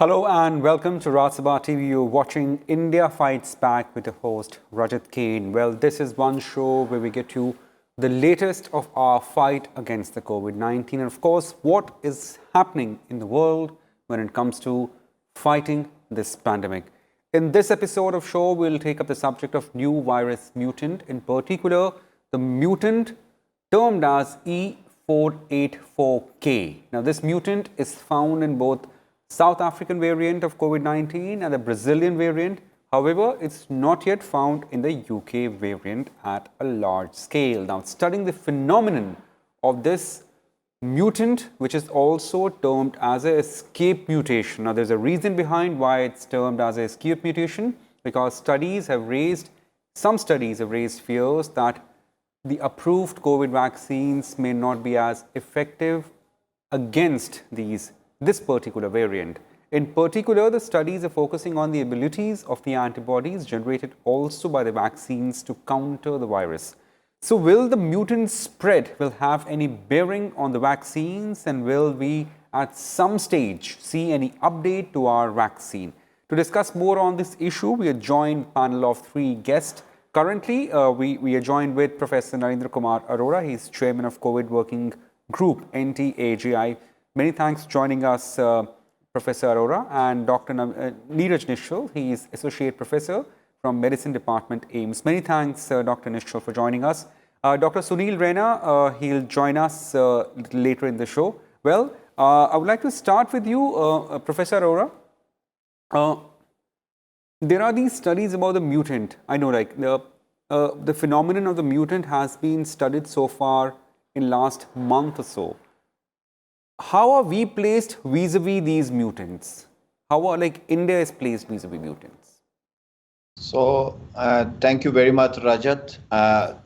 Hello and welcome to Raj Sabha TV. You're watching India Fights Back with the host Rajat Kane. Well, this is one show where we get you the latest of our fight against the COVID-19 and of course what is happening in the world when it comes to fighting this pandemic. In this episode of show, we'll take up the subject of new virus mutant, in particular the mutant termed as E484K. Now, this mutant is found in both South African variant of COVID-19 and the Brazilian variant. However, it's not yet found in the UK variant at a large scale. Now, studying the phenomenon of this mutant, which is also termed as a escape mutation. Now, there's a reason behind why it's termed as a escape mutation, because some studies have raised fears that the approved COVID vaccines may not be as effective against this particular variant. In particular, the studies are focusing on the abilities of the antibodies generated also by the vaccines to counter the virus. So, will the mutant spread will have any bearing on the vaccines, and will we at some stage see any update to our vaccine? To discuss more on this issue, we are joined panel of three guests. Currently, we are joined with Professor Narendra Kumar Arora. He is Chairman of COVID Working Group, NTAGI. Many thanks for joining us, Professor Arora, and Dr. Neeraj Nishal. He is Associate Professor from Medicine Department, AIIMS. Many thanks, Dr. Nishal, for joining us. Dr. Sunil Raina, he'll join us a little later in the show. Well, I would like to start with you, Professor Arora. There are these studies about the mutant. I know, like the phenomenon of the mutant has been studied so far in last month or so. How are we placed vis-a-vis these mutants? How are India is placed vis-a-vis mutants? So, thank you very much, Rajat.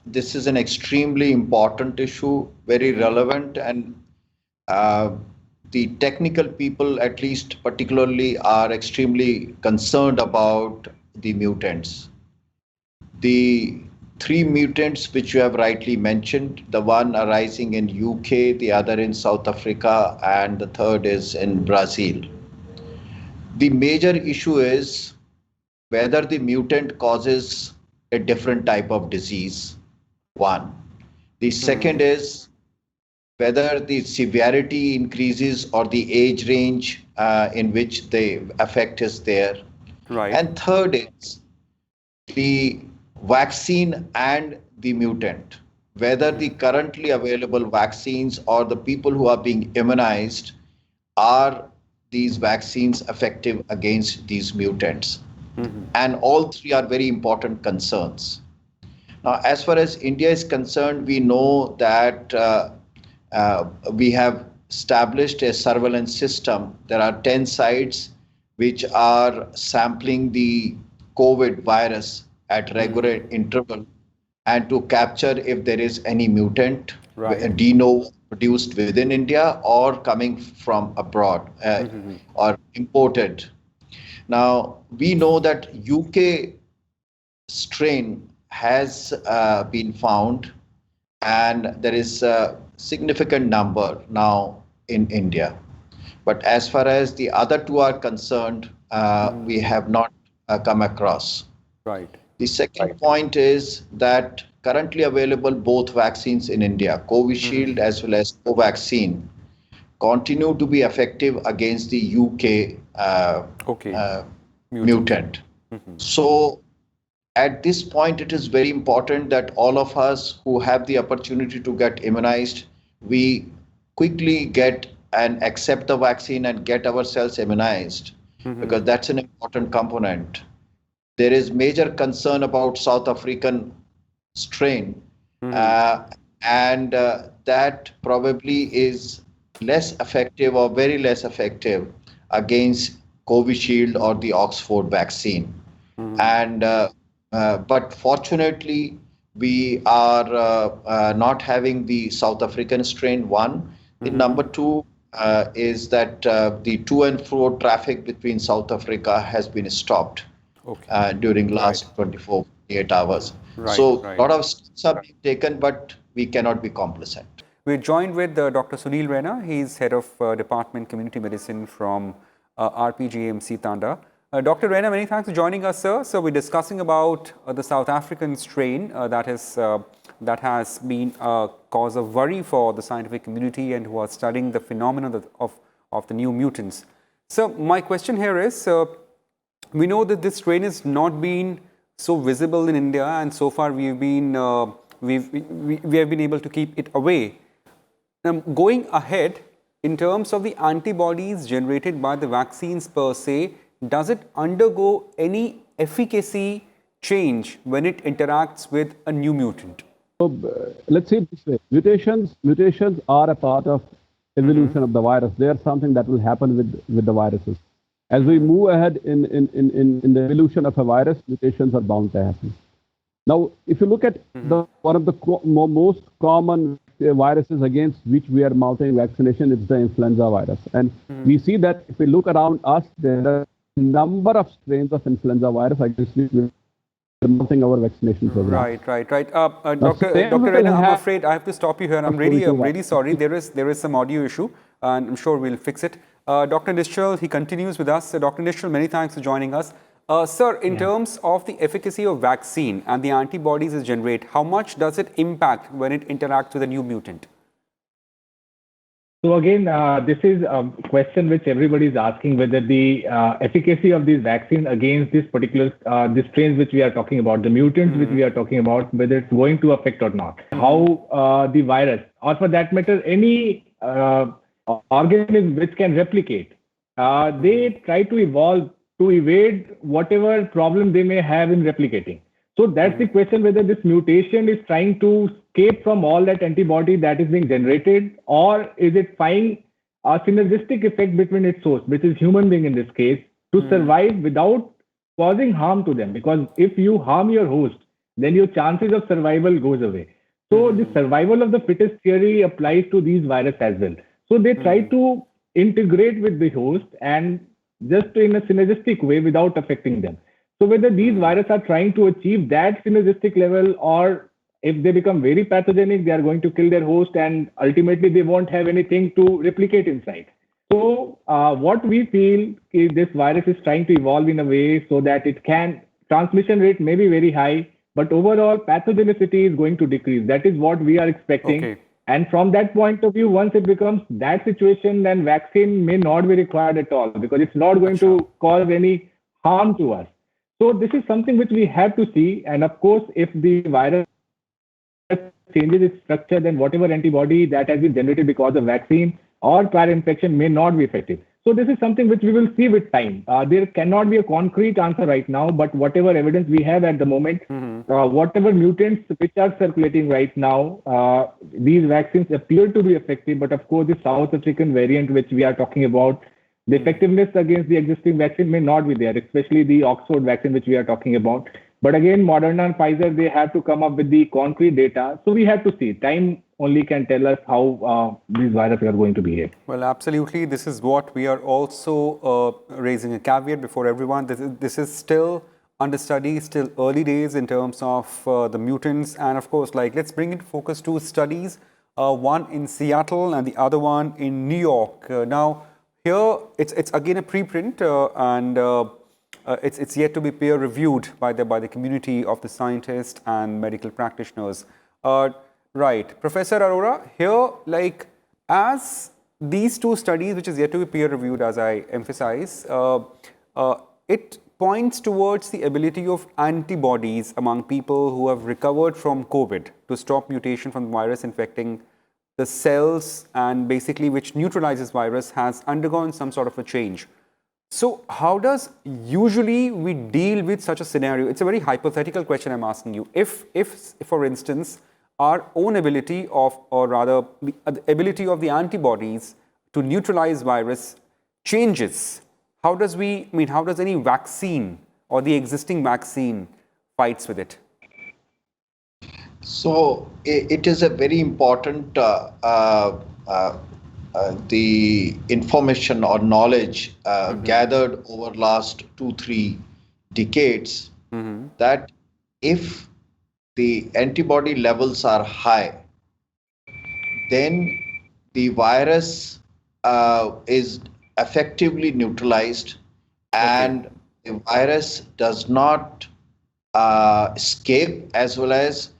This is an extremely important issue, very relevant, and the technical people, at least particularly, are extremely concerned about the mutants. The three mutants which you have rightly mentioned, the one arising in UK, the other in South Africa, and the third is in Brazil. The major issue is whether the mutant causes a different type of disease, one. The second is whether the severity increases or the age range in which the effect is there. Right. And third is the vaccine and the mutant, whether the currently available vaccines or the people who are being immunized, are these vaccines effective against these mutants? And all three are very important concerns. Now, as far as India is concerned, we know that we have established a surveillance system. There are 10 sites which are sampling the COVID virus at regular interval and to capture if there is any mutant, de novo produced within India or coming from abroad or imported. Now, we know that UK strain has been found, and there is a significant number now in India. But as far as the other two are concerned, we have not come across. Right. The second point is that currently available both vaccines in India, Covishield as well as Covaxin, continue to be effective against the UK mutant. So at this point, it is very important that all of us who have the opportunity to get immunized, we quickly get and accept the vaccine and get ourselves immunized, because that's an important component. There is major concern about South African strain, and that probably is less effective or very less effective against Covishield or the Oxford vaccine. But fortunately, we are not having the South African strain, one. The number two is that the to and fro traffic between South Africa has been stopped during last 24, 48 hours. So a lot of steps are being taken, but we cannot be complacent. We're joined with Dr. Sunil Raina. He's head of Department Community Medicine from RPGMC Tanda. Dr. Raina, many thanks for joining us, sir. So we're discussing about the South African strain that has been a cause of worry for the scientific community and who are studying the phenomenon of the new mutants. So my question here is, we know that this strain has not been so visible in India, and so far we have been able to keep it away. Now, going ahead, in terms of the antibodies generated by the vaccines per se, does it undergo any efficacy change when it interacts with a new mutant? So, let's say it this way: mutations are a part of evolution of the virus. They are something that will happen with the viruses. As we move ahead in the evolution of a virus, mutations are bound to happen. Now, if you look at one of the most common viruses against which we are mounting vaccination, it's the influenza virus. And we see that if we look around us, there are a number of strains of influenza virus against which we are mounting our vaccination program. Right. Dr. Raina, I'm afraid I have to stop you here. I'm really sorry. There is some audio issue, and I'm sure we'll fix it. Dr. Nischal, he continues with us. Dr. Nischal, many thanks for joining us. Sir, in terms of the efficacy of vaccine and the antibodies it generates, how much does it impact when it interacts with a new mutant? So again, this is a question which everybody is asking, whether the efficacy of these vaccines against this particular the strains which we are talking about, the mutants which we are talking about, whether it's going to affect or not. How the virus, or for that matter, any organism which can replicate, they try to evolve to evade whatever problem they may have in replicating. So that's the question, whether this mutation is trying to escape from all that antibody that is being generated, or is it finding a synergistic effect between its host, which is human being in this case, to survive without causing harm to them. Because if you harm your host, then your chances of survival goes away. So the survival of the fittest theory applies to these viruses as well. So they try to integrate with the host and just in a synergistic way without affecting them. So whether these viruses are trying to achieve that synergistic level, or if they become very pathogenic, they are going to kill their host and ultimately they won't have anything to replicate inside. So what we feel is this virus is trying to evolve in a way so that it can, transmission rate may be very high, but overall pathogenicity is going to decrease. That is what we are expecting. Okay. And from that point of view, once it becomes that situation, then vaccine may not be required at all, because it's not going to cause any harm to us. So this is something which we have to see. And of course, if the virus changes its structure, then whatever antibody that has been generated because of vaccine or prior infection may not be effective. So this is something which we will see with time. There cannot be a concrete answer right now, but whatever evidence we have at the moment, whatever mutants which are circulating right now, these vaccines appear to be effective. But of course, the South African variant which we are talking about, the effectiveness against the existing vaccine may not be there, especially the Oxford vaccine which we are talking about. But again, Moderna and Pfizer, they have to come up with the concrete data. So we have to see. Time only can tell us how these viruses are going to behave. Well, absolutely. This is what we are also raising a caveat before everyone. This is still under study, still early days in terms of the mutants. And of course, let's bring in focus two studies, one in Seattle and the other one in New York. Now, here it's again a preprint and it's yet to be peer reviewed by the community of the scientists and medical practitioners. Right, Professor Arora, here as these two studies, which is yet to be peer reviewed, as I emphasize, it points towards the ability of antibodies among people who have recovered from COVID to stop mutation from the virus infecting the cells, and basically which neutralizes virus, has undergone some sort of a change. So how does usually we deal with such a scenario? It's a very hypothetical question I'm asking you. If for instance, our own ability of, or rather the ability of the antibodies to neutralize virus changes, how does any vaccine or the existing vaccine fights with it? So it is a very important the information or knowledge gathered over last 2-3 decades that if the antibody levels are high, then the virus is effectively neutralized, and the virus does not escape, as well as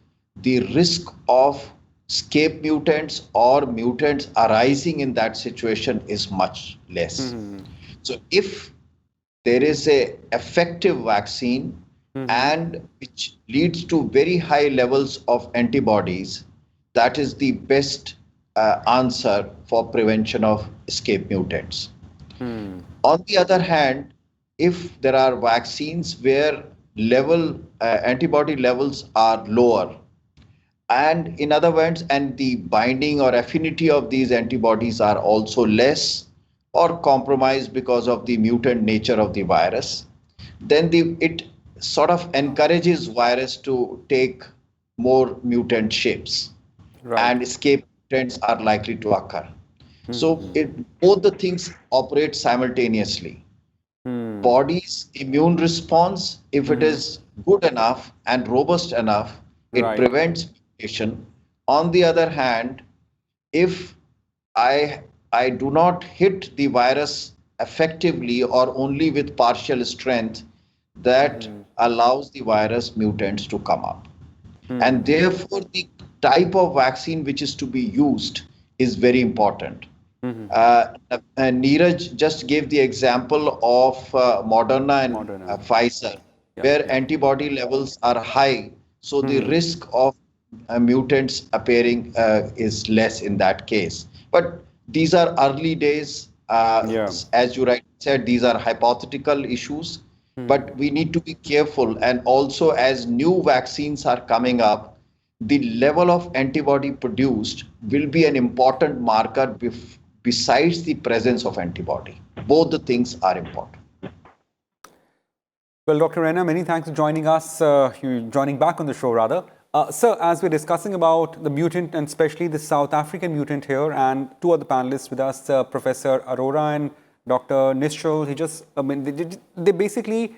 the risk of escape mutants or mutants arising in that situation is much less. So if there is a effective vaccine and which leads to very high levels of antibodies, that is the best answer for prevention of escape mutants. On the other hand, if there are vaccines where antibody levels are lower, and in other words, and the binding or affinity of these antibodies are also less or compromised because of the mutant nature of the virus, then it sort of encourages virus to take more mutant shapes, and escape mutants are likely to occur. So both the things operate simultaneously. Body's immune response, if it is good enough and robust enough, it prevents mutation. On the other hand, if I do not hit the virus effectively or only with partial strength, that allows the virus mutants to come up. And therefore, the type of vaccine which is to be used is very important. Neeraj just gave the example of Moderna and Pfizer, where antibody levels are high. So the risk of mutants appearing is less in that case. But these are early days. As you rightly said, these are hypothetical issues. But we need to be careful. And also, as new vaccines are coming up, the level of antibody produced will be an important marker besides the presence of antibody. Both the things are important. Well, Dr. Raina, many thanks for joining us, joining back on the show rather. Sir, as we're discussing about the mutant and especially the South African mutant here, and two other panelists with us, Professor Arora and Dr. Nischal, they basically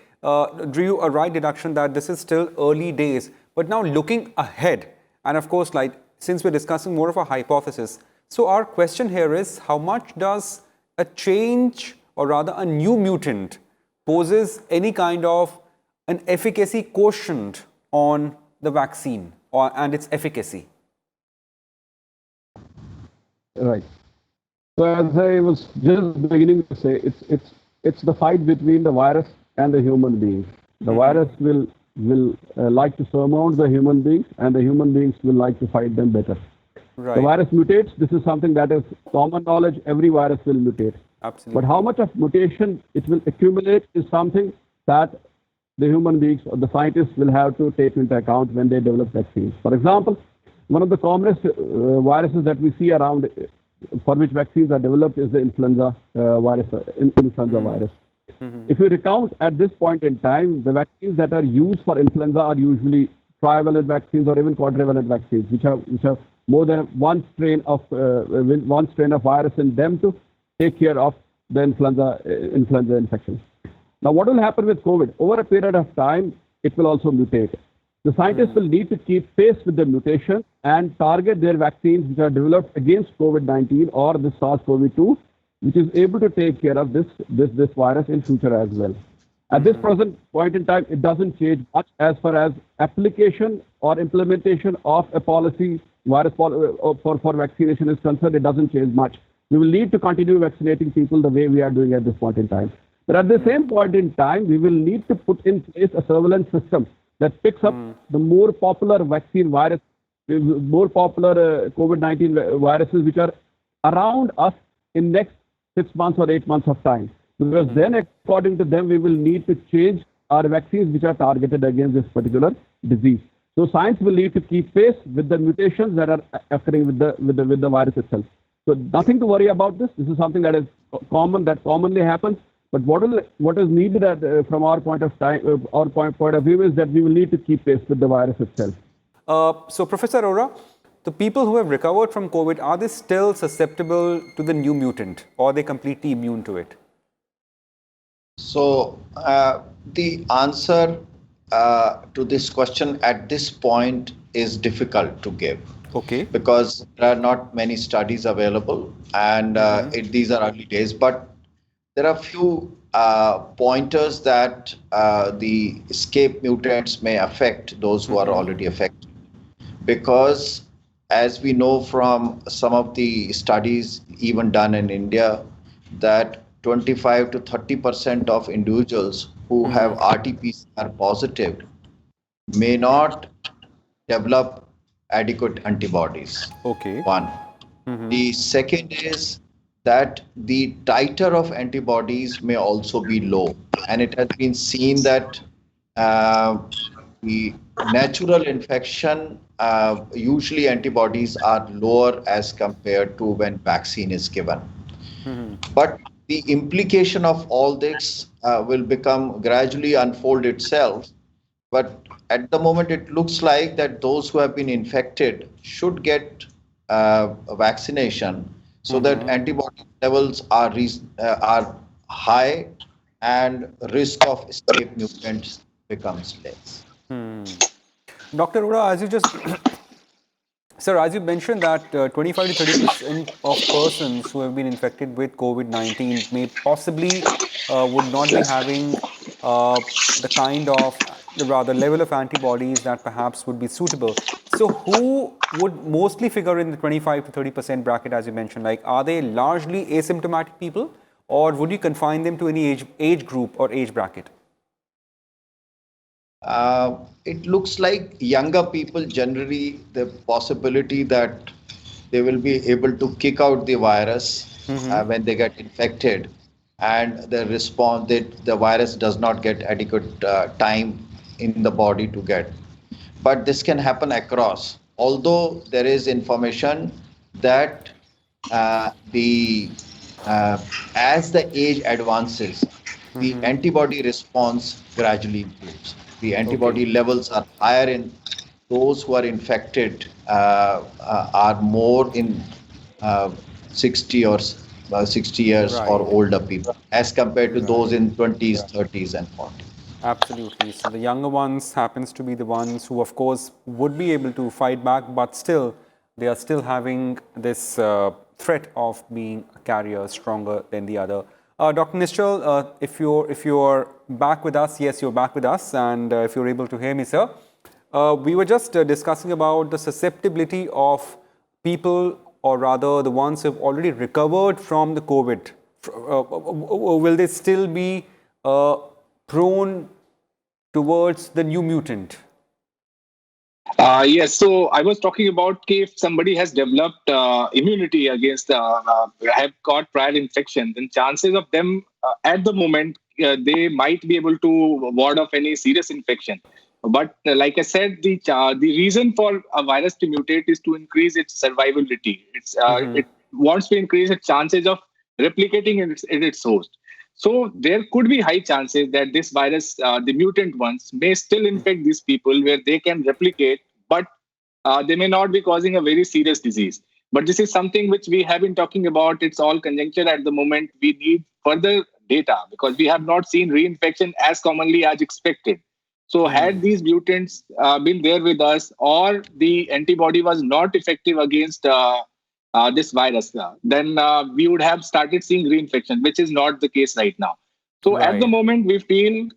drew a right deduction that this is still early days. But now looking ahead, and of course, like since we're discussing more of a hypothesis, so our question here is, how much does a change, or rather a new mutant, poses any kind of an efficacy quotient on the vaccine and its efficacy? Right. So as I was just beginning to say, it's the fight between the virus and the human being. The virus will like to surmount the human beings, and the human beings will like to fight them better. The virus mutates. This is something that is common knowledge. Every virus will mutate. Absolutely. But how much of mutation it will accumulate is something that the human beings or the scientists will have to take into account when they develop vaccines. For example, one of the commonest viruses that we see around for which vaccines are developed is the influenza virus. If you recount, at this point in time, the vaccines that are used for influenza are usually trivalent vaccines or even quadrivalent vaccines, which have more than one strain of virus in them to take care of the influenza infection. Now, what will happen with COVID? Over a period of time, it will also mutate. The scientists will need to keep pace with the mutation and target their vaccines which are developed against COVID-19 or the SARS-CoV-2, which is able to take care of this virus in future as well. At this present point in time, it doesn't change much as far as application or implementation of a policy for vaccination is concerned. It doesn't change much. We will need to continue vaccinating people the way we are doing at this point in time. But at the same point in time, we will need to put in place a surveillance system that picks up the more popular vaccine virus, more popular COVID-19 viruses which are around us in next 6 months or 8 months of time. Because then, according to them, we will need to change our vaccines which are targeted against this particular disease. So science will need to keep pace with the mutations that are occurring with the virus itself. So nothing to worry about this. This is something that is common, that commonly happens. But what is needed from our point of view is that we will need to keep pace with the virus itself. So, Professor Arora, the people who have recovered from COVID, are they still susceptible to the new mutant, or are they completely immune to it? So, the answer to this question at this point is difficult to give. Okay. Because there are not many studies available, and these are early days. But there are few pointers that the escape mutants may affect those who are already affected. Because as we know from some of the studies even done in India, that 25 to 30% of individuals who have RT-PCR positive may not develop adequate antibodies. Okay. One. The second is that the titer of antibodies may also be low. And it has been seen that uh, the natural infection, usually antibodies are lower as compared to when vaccine is given. But the implication of all this will become gradually unfold itself. But at the moment, it looks like that those who have been infected should get a vaccination so that antibody levels are high and risk of escape mutants becomes less. Dr. Arora, as you just Sir, as you mentioned that 25 to 30% of persons who have been infected with COVID-19 may possibly would not be having the kind of, rather level of antibodies that perhaps would be suitable. So who would mostly figure in the 25 to 30% bracket, as you mentioned? Like, are they largely asymptomatic people, or would you confine them to any age group or age bracket? It looks like younger people generally the possibility that they will be able to kick out the virus when they get infected, and the response that the virus does not get adequate time in the body to get. But this can happen across. Although there is information that the as the age advances, the antibody response gradually improves. The antibody levels are higher in those who are infected, are more in 60 or 60 years or Right. older people as compared to those Right. in 20s, 30s, and 40s. Absolutely. So the younger ones happens to be the ones who, of course, would be able to fight back, but still, they are still having this threat of being a carrier stronger than the other. Dr. Nischal, if you're back with us, yes, you're back with us, and if you're able to hear me, sir, we were just discussing about the susceptibility of people, or rather the ones who have already recovered from the COVID. Will they still be prone towards the new mutant? Yes, so I was talking about if somebody has developed immunity against, have got prior infection, then chances of them at the moment, they might be able to ward off any serious infection. But like I said, the reason for a virus to mutate is to increase its survivability. It wants to increase its chances of replicating in its host. So there could be high chances that this virus, the mutant ones, may still infect these people where they can replicate, but they may not be causing a very serious disease. But this is something which we have been talking about. It's all conjecture at the moment. We need further data because we have not seen reinfection as commonly as expected. So had these mutants been there with us, or the antibody was not effective against this virus, then we would have started seeing reinfection, which is not the case right now. So at the Right. moment, we feel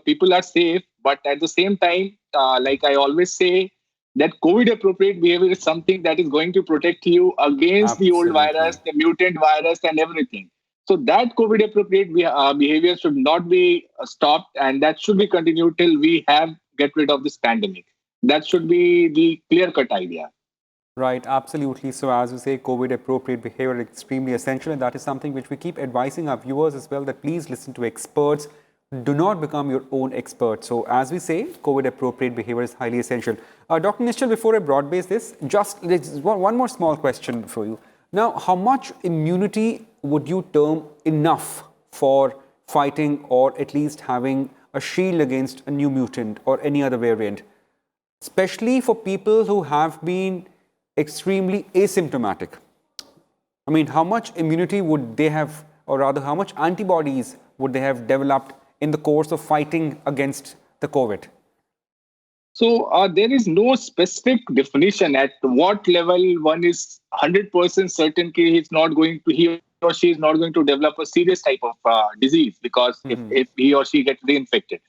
people are safe, but at the same time, like I always say, that COVID appropriate behavior is something that is going to protect you against the old virus, Absolutely. the mutant virus, and everything. So that COVID appropriate behavior should not be stopped, and that should be continued till we have get rid of this pandemic. That should be the clear cut idea. Right, absolutely. So, as you say, COVID appropriate behavior is extremely essential, and that is something which we keep advising our viewers as well, that please listen to experts. Do not become your own expert. So, as we say, COVID appropriate behavior is highly essential. Dr. Nischal, before I broad base this, just one more small question for you. Now, how much immunity would you term enough for fighting, or at least having a shield against a new mutant or any other variant, especially for people who have been extremely asymptomatic? I mean, how much immunity would they have, or rather, how much antibodies would they have developed in the course of fighting against the COVID? So there is no specific definition at what level one is 100% certain he's not going to, he or she is not going to develop a serious type of disease, because if he or she gets reinfected.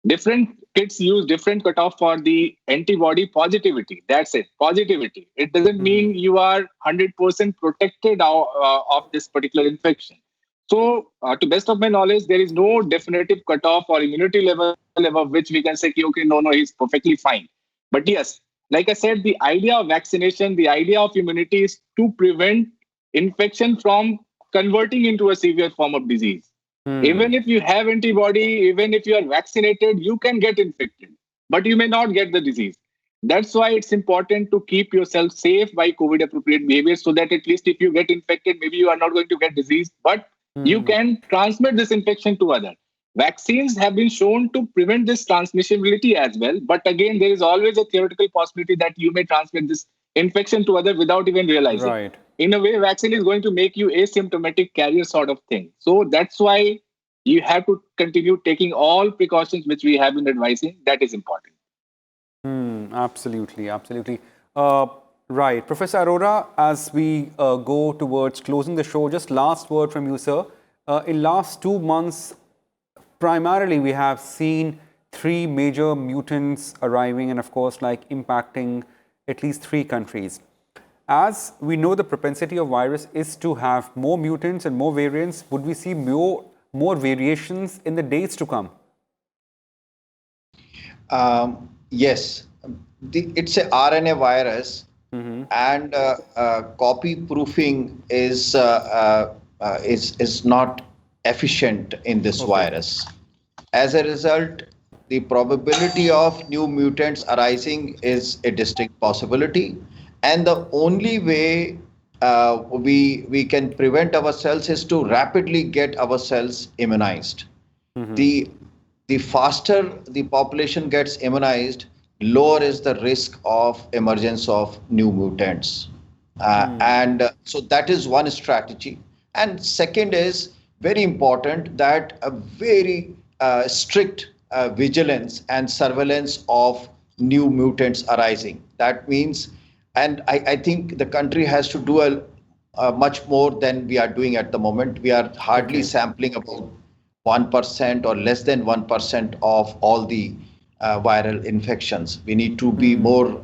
Different kids use different cutoff for the antibody positivity. That's it, positivity. It doesn't mean you are 100% protected of this particular infection. So, to best of my knowledge, there is no definitive cutoff or immunity level above which we can say, okay, no, he's perfectly fine. But yes, like I said, the idea of vaccination, the idea of immunity is to prevent infection from converting into a severe form of disease. Even if you have antibody, even if you are vaccinated, you can get infected, but you may not get the disease. That's why it's important to keep yourself safe by COVID appropriate behavior, so that at least if you get infected, maybe you are not going to get disease, but you can transmit this infection to others. Vaccines have been shown to prevent this transmissibility as well. But again, there is always a theoretical possibility that you may transmit this infection to others without even realizing. Right. In a way, vaccine is going to make you asymptomatic carrier sort of thing. So that's why you have to continue taking all precautions which we have been advising. That is important. Absolutely, absolutely. Right. Professor Arora, as we go towards closing the show, just last word from you, sir. In last 2 months, primarily we have seen 3 major mutants arriving and of course impacting at least 3 countries. As we know, the propensity of virus is to have more mutants and more variants. Would we see more variations in the days to come? Yes, it's a RNA virus, and copy proofing is not efficient in this virus. As a result, the probability of new mutants arising is a distinct possibility, and the only way we can prevent ourselves is to rapidly get ourselves immunized. The faster the population gets immunized, lower is the risk of emergence of new mutants. And so that is one strategy. And second is very important, that a very strict vigilance and surveillance of new mutants arising. That means, and I think the country has to do much more than we are doing at the moment. We are hardly sampling about 1% or less than 1% of all the viral infections. We need to be more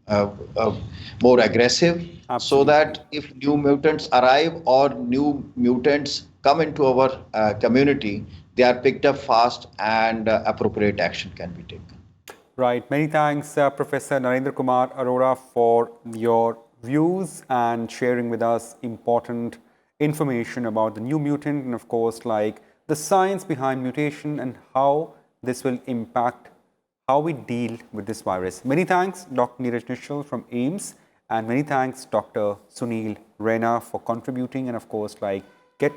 aggressive. Absolutely. So that if new mutants arrive or new mutants come into our community, they are picked up fast and appropriate action can be taken. Right. Many thanks, Professor Narendra Kumar Arora, for your views and sharing with us important information about the new mutant and of course the science behind mutation and how this will impact how we deal with this virus. Many thanks, Dr. Neeraj Nishal from AIIMS, and many thanks, Dr. Sunil Raina, for contributing and of course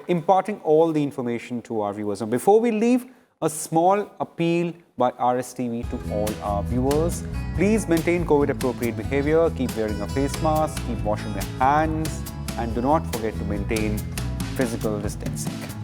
imparting all the information to our viewers. And before we leave, a small appeal by RSTV to all our viewers. Please maintain COVID appropriate behavior, keep wearing a face mask, keep washing your hands, and do not forget to maintain physical distancing.